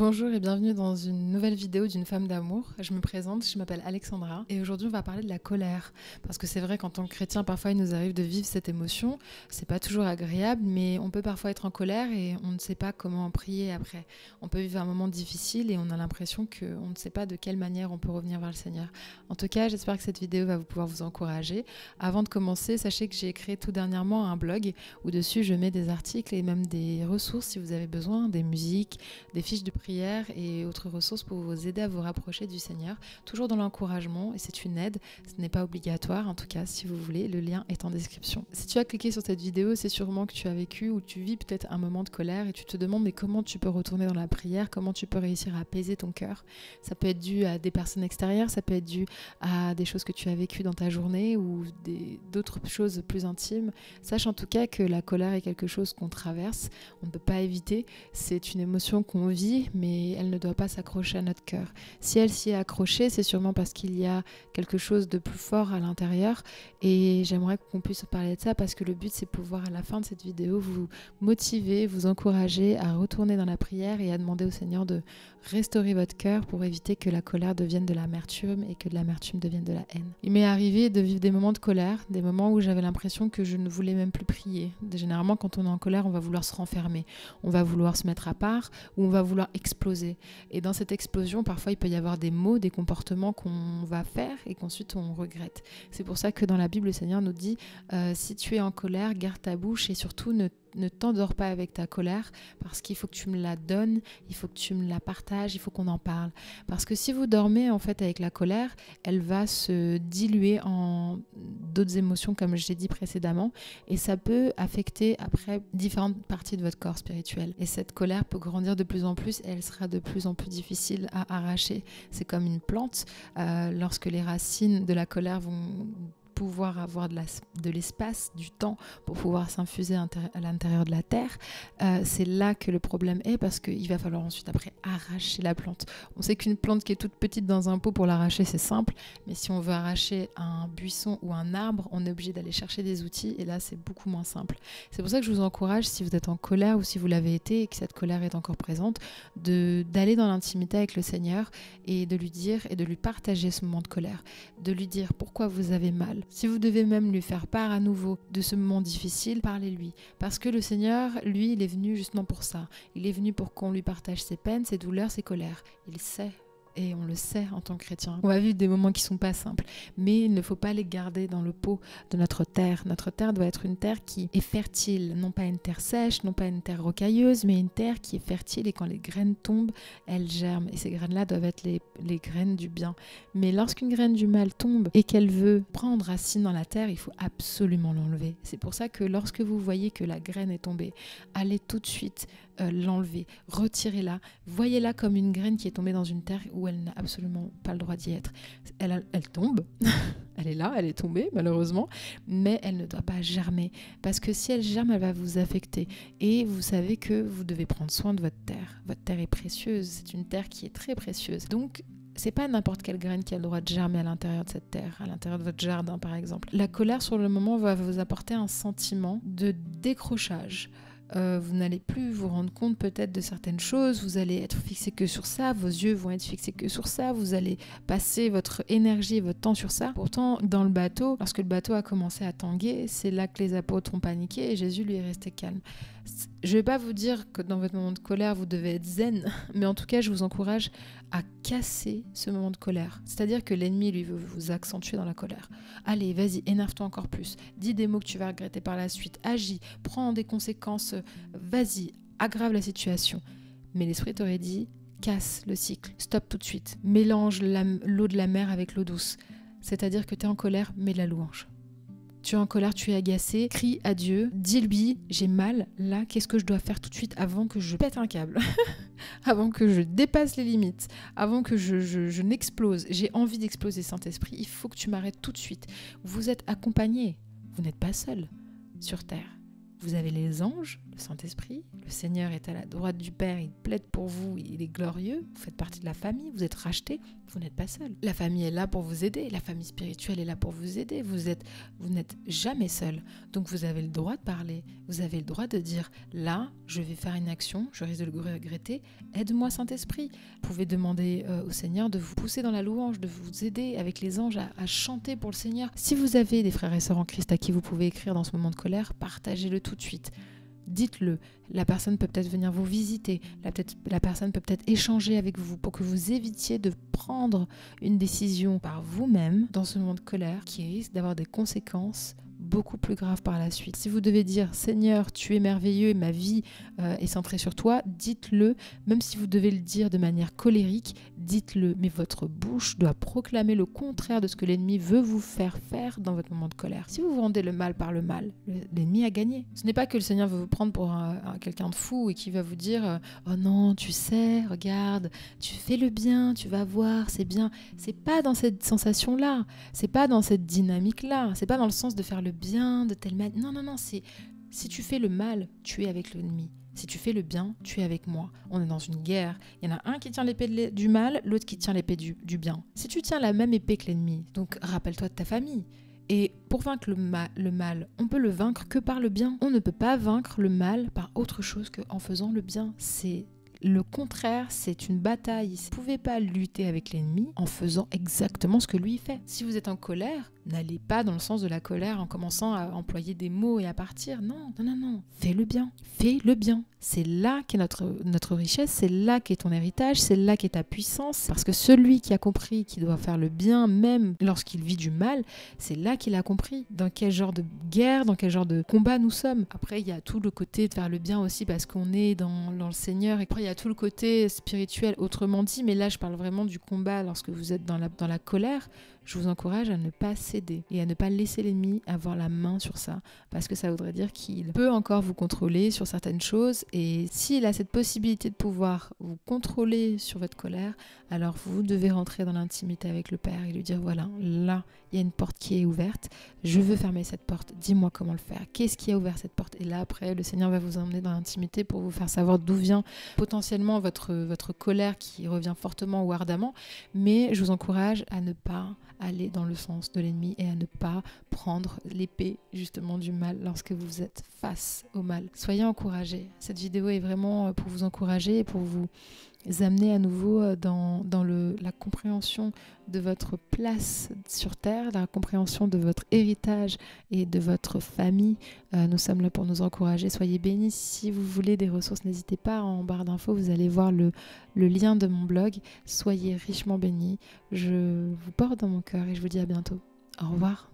Bonjour et bienvenue dans une nouvelle vidéo d'une femme d'amour. Je me présente, je m'appelle Alexandra et aujourd'hui on va parler de la colère. Parce que c'est vrai qu'en tant que chrétien, parfois il nous arrive de vivre cette émotion. C'est pas toujours agréable, mais on peut parfois être en colère et on ne sait pas comment prier après. On peut vivre un moment difficile et on a l'impression qu'on ne sait pas de quelle manière on peut revenir vers le Seigneur. En tout cas, j'espère que cette vidéo va pouvoir vous encourager. Avant de commencer, sachez que j'ai créé tout dernièrement un blog où dessus je mets des articles et même des ressources si vous avez besoin, des musiques, des fiches de prière et autres ressources pour vous aider à vous rapprocher du Seigneur, toujours dans l'encouragement, et c'est une aide, ce n'est pas obligatoire, en tout cas si vous voulez, le lien est en description. Si tu as cliqué sur cette vidéo, c'est sûrement que tu as vécu ou tu vis peut-être un moment de colère et tu te demandes mais comment tu peux retourner dans la prière, comment tu peux réussir à apaiser ton cœur. Ça peut être dû à des personnes extérieures, ça peut être dû à des choses que tu as vécues dans ta journée ou d'autres choses plus intimes. Sache en tout cas que la colère est quelque chose qu'on traverse, on ne peut pas éviter, c'est une émotion qu'on vit, mais elle ne doit pas s'accrocher à notre cœur. Si elle s'y est accrochée, c'est sûrement parce qu'il y a quelque chose de plus fort à l'intérieur, et j'aimerais qu'on puisse parler de ça parce que le but c'est pouvoir à la fin de cette vidéo vous motiver, vous encourager à retourner dans la prière et à demander au Seigneur de restaurer votre cœur pour éviter que la colère devienne de l'amertume et que de l'amertume devienne de la haine. Il m'est arrivé de vivre des moments de colère, des moments où j'avais l'impression que je ne voulais même plus prier. Généralement quand on est en colère, on va vouloir se renfermer, on va vouloir se mettre à part ou on va vouloir exploser. Et dans cette explosion, parfois il peut y avoir des mots, des comportements qu'on va faire et qu'ensuite on regrette. C'est pour ça que dans la Bible, le Seigneur nous dit si tu es en colère, garde ta bouche et surtout ne t'endors pas avec ta colère parce qu'il faut que tu me la donnes, il faut que tu me la partages, il faut qu'on en parle. Parce que si vous dormez en fait avec la colère, elle va se diluer en d'autres émotions comme je l'ai dit précédemment et ça peut affecter après différentes parties de votre corps spirituel. Et cette colère peut grandir de plus en plus et elle sera de plus en plus difficile à arracher. C'est comme une plante, lorsque les racines de la colère vont pouvoir avoir de l'espace, du temps pour pouvoir s'infuser à l'intérieur de la terre, c'est là que le problème est parce qu'il va falloir ensuite après arracher la plante. On sait qu'une plante qui est toute petite dans un pot pour l'arracher c'est simple, mais si on veut arracher un buisson ou un arbre, on est obligé d'aller chercher des outils et là c'est beaucoup moins simple. C'est pour ça que je vous encourage, si vous êtes en colère ou si vous l'avez été et que cette colère est encore présente, d'aller dans l'intimité avec le Seigneur et de lui dire et de lui partager ce moment de colère, de lui dire pourquoi vous avez mal. Si vous devez même lui faire part à nouveau de ce moment difficile, parlez-lui. Parce que le Seigneur, lui, il est venu justement pour ça. Il est venu pour qu'on lui partage ses peines, ses douleurs, ses colères. Il sait. Et on le sait en tant que chrétien. On va vivre des moments qui ne sont pas simples, mais il ne faut pas les garder dans le pot de notre terre. Notre terre doit être une terre qui est fertile, non pas une terre sèche, non pas une terre rocailleuse, mais une terre qui est fertile et quand les graines tombent, elles germent. Et ces graines-là doivent être les graines du bien. Mais lorsqu'une graine du mal tombe et qu'elle veut prendre racine dans la terre, il faut absolument l'enlever. C'est pour ça que lorsque vous voyez que la graine est tombée, allez tout de suite l'enlever, retirez-la, voyez-la comme une graine qui est tombée dans une terre où elle n'a absolument pas le droit d'y être. Elle tombe, elle est là, elle est tombée malheureusement, mais elle ne doit pas germer parce que si elle germe, elle va vous affecter et vous savez que vous devez prendre soin de votre terre. Votre terre est précieuse, c'est une terre qui est très précieuse. Donc c'est pas n'importe quelle graine qui a le droit de germer à l'intérieur de cette terre, à l'intérieur de votre jardin par exemple. La colère sur le moment va vous apporter un sentiment de décrochage. Vous n'allez plus vous rendre compte peut-être de certaines choses, vous allez être fixé que sur ça, vos yeux vont être fixés que sur ça, vous allez passer votre énergie et votre temps sur ça. Pourtant, dans le bateau, lorsque le bateau a commencé à tanguer, c'est là que les apôtres ont paniqué et Jésus lui est resté calme. Je ne vais pas vous dire que dans votre moment de colère, vous devez être zen, mais en tout cas, je vous encourage à casser ce moment de colère. C'est-à-dire que l'ennemi, lui, veut vous accentuer dans la colère. Allez, vas-y, énerve-toi encore plus. Dis des mots que tu vas regretter par la suite. Agis, prends des conséquences, vas-y, aggrave la situation. Mais l'esprit t'aurait dit, casse le cycle, stop tout de suite. Mélange l'eau de la mer avec l'eau douce. C'est-à-dire que tu es en colère, mets de la louange. Tu es en colère, tu es agacé, crie à Dieu, dis-lui, j'ai mal, là, qu'est-ce que je dois faire tout de suite avant que je pète un câble, avant que je dépasse les limites, avant que je n'explose. J'ai envie d'exploser, Saint-Esprit, il faut que tu m'arrêtes tout de suite. Vous êtes accompagné, vous n'êtes pas seul sur terre. Vous avez les anges, le Saint-Esprit. Le Seigneur est à la droite du Père, il plaide pour vous, il est glorieux, vous faites partie de la famille, vous êtes rachetés, vous n'êtes pas seul. La famille est là pour vous aider, la famille spirituelle est là pour vous aider, vous n'êtes jamais seul. Donc vous avez le droit de parler, vous avez le droit de dire, là, je vais faire une action, je risque de le regretter, aide-moi Saint-Esprit. Vous pouvez demander au Seigneur de vous pousser dans la louange, de vous aider avec les anges à chanter pour le Seigneur. Si vous avez des frères et sœurs en Christ à qui vous pouvez écrire dans ce moment de colère, partagez-le tout de suite. Dites-le, la personne peut peut-être venir vous visiter, la personne peut peut-être échanger avec vous pour que vous évitiez de prendre une décision par vous-même dans ce moment de colère qui risque d'avoir des conséquences beaucoup plus graves par la suite. Si vous devez dire « Seigneur, tu es merveilleux et ma vie est centrée sur toi », dites-le, même si vous devez le dire de manière colérique, dites-le. Mais votre bouche doit proclamer le contraire de ce que l'ennemi veut vous faire faire dans votre moment de colère. Si vous vendez le mal par le mal, l'ennemi a gagné. Ce n'est pas que le Seigneur veut vous prendre pour quelqu'un de fou et qui va vous dire « Oh non, tu sais, regarde, tu fais le bien, tu vas voir, c'est bien ». C'est pas dans cette sensation-là, c'est pas dans cette dynamique-là, c'est pas dans le sens de faire le bien de telle manière. Non, non, non, c'est si tu fais le mal, tu es avec l'ennemi. Si tu fais le bien, tu es avec moi. On est dans une guerre. Il y en a un qui tient l'épée du mal, l'autre qui tient l'épée du bien. Si tu tiens la même épée que l'ennemi, donc rappelle-toi de ta famille. Et pour vaincre le mal, on peut le vaincre que par le bien. On ne peut pas vaincre le mal par autre chose qu'en faisant le bien. C'est le contraire, c'est une bataille. Vous ne pouvez pas lutter avec l'ennemi en faisant exactement ce que lui fait. Si vous êtes en colère, n'allez pas dans le sens de la colère en commençant à employer des mots et à partir. Non, non, non, non. Fais le bien. Fais le bien. C'est là qu'est notre richesse, c'est là qu'est ton héritage, c'est là qu'est ta puissance. Parce que celui qui a compris qu'il doit faire le bien, même lorsqu'il vit du mal, c'est là qu'il a compris dans quel genre de guerre, dans quel genre de combat nous sommes. Après, il y a tout le côté de faire le bien aussi parce qu'on est dans le Seigneur. Et après, il y a tout le côté spirituel, autrement dit. Mais là, je parle vraiment du combat lorsque vous êtes dans la colère. Je vous encourage à ne pas céder et à ne pas laisser l'ennemi avoir la main sur ça, parce que ça voudrait dire qu'il peut encore vous contrôler sur certaines choses, et s'il a cette possibilité de pouvoir vous contrôler sur votre colère, alors vous devez rentrer dans l'intimité avec le Père et lui dire voilà, là, il y a une porte qui est ouverte, je veux fermer cette porte, dis-moi comment le faire, qu'est-ce qui a ouvert cette porte? Et là, après, le Seigneur va vous emmener dans l'intimité pour vous faire savoir d'où vient potentiellement votre colère qui revient fortement ou ardemment, mais je vous encourage à ne pas aller dans le sens de l'ennemi et à ne pas prendre l'épée justement du mal lorsque vous êtes face au mal. Soyez encouragés. Cette vidéo est vraiment pour vous encourager et pour vous amener à nouveau dans la compréhension de votre place sur Terre, la compréhension de votre héritage et de votre famille. Nous sommes là pour nous encourager. Soyez bénis. Si vous voulez des ressources, n'hésitez pas. En barre d'infos, vous allez voir le lien de mon blog. Soyez richement bénis. Je vous porte dans mon cœur et je vous dis à bientôt. Au revoir.